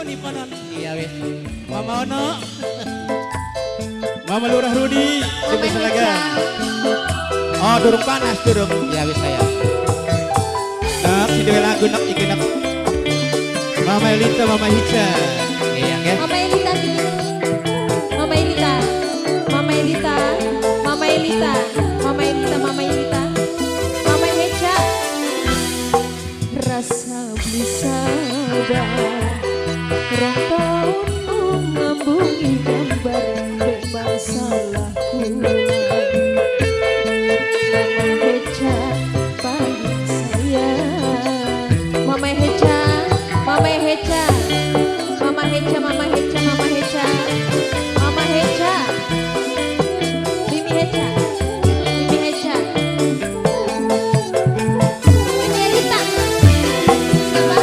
niponan. Iya wis. Mama Ono. Mama Lurah Rudi, Mama Salaga. Oh, durung panas durung. Iya wis saya. Nak si dewe lagu nak iki nak. Mama Elita, Mama Hica. Iya nggih. Mama Elita gini. Mama Elita. Mama Elita. Mama Elita. Mama Elita, Mama Elita. Mama Heca. Rasa beli sabar. Rong tahun ngambungi gambar dek masalahku. Mama Heca paling sayang. Mama Heca, Mama Heca, Mama Heca, Mama Heca, Mama Heca, Mama Heca, Mimi Heca, Mimi Heca, Mimi Elita, siapa?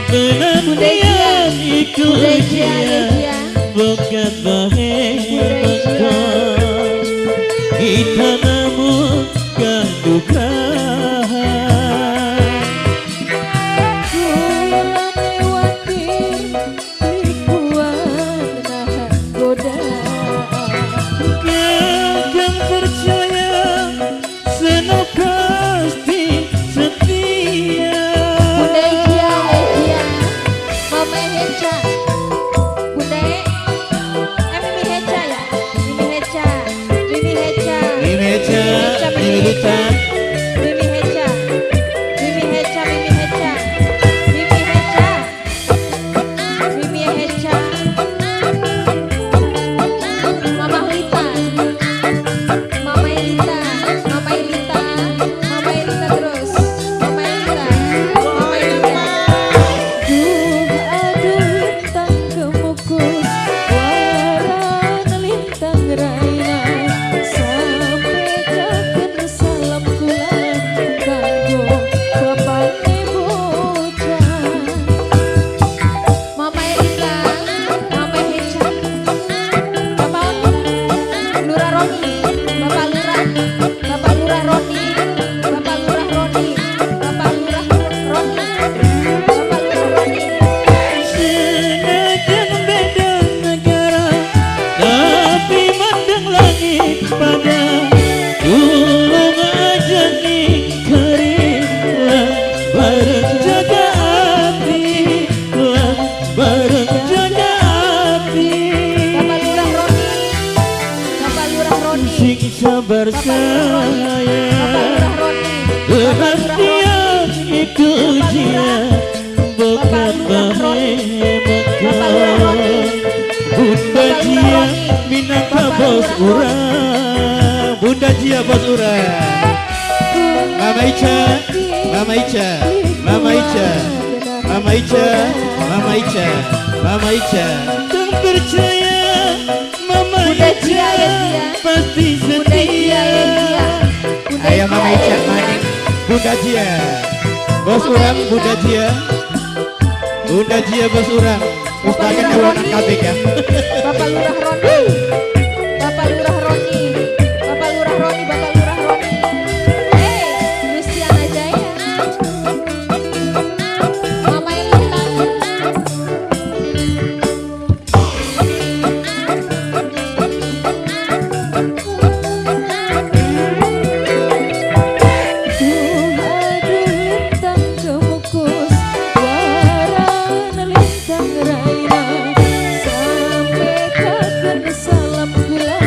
Penantian itu dia bukan bahagia kita namun kandukan. Bersayang perhatian itu dia bukan bahagia. Bunda Jia minangka bos urang, Bunda Jia bos urang. Mama Ica, Mama Ica, Mama Ica, Mama Ica, Mama Ica, Mama Ica. Tak percaya Mama Ica pasti setia. Ayo Mama Ica maning Bunda Jia bos urang, Bunda Jia, Bunda Jia bos urang. Pustakan kawanan kabeh ya. Bapak Lurah Roni, Bapak Lurah Roni, Bapak Lurah Roni, Bapak Lurah Roni. Luciana Jaya, Mama Elita. Sampai kapan salam gula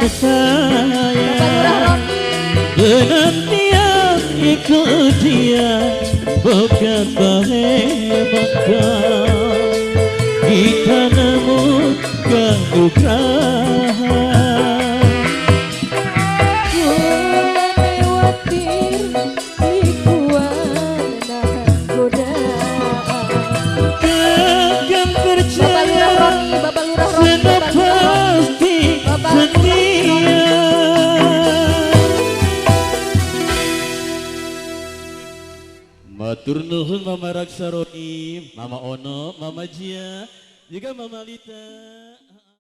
saya Bapak Lurah Roni. penantian ikut dia bukan bahaya kita namun kenugrahan Lewatir likuan nahan godaan. takkan Bapak Lurah percaya Roni, Bapak Lurah Roni, sudah Bapak Lurah Roni. pasti Bapak Lurah setia. Matur nuhun Mama Raksaroni, Mama Ono, Mama Jia, juga Mama Lita.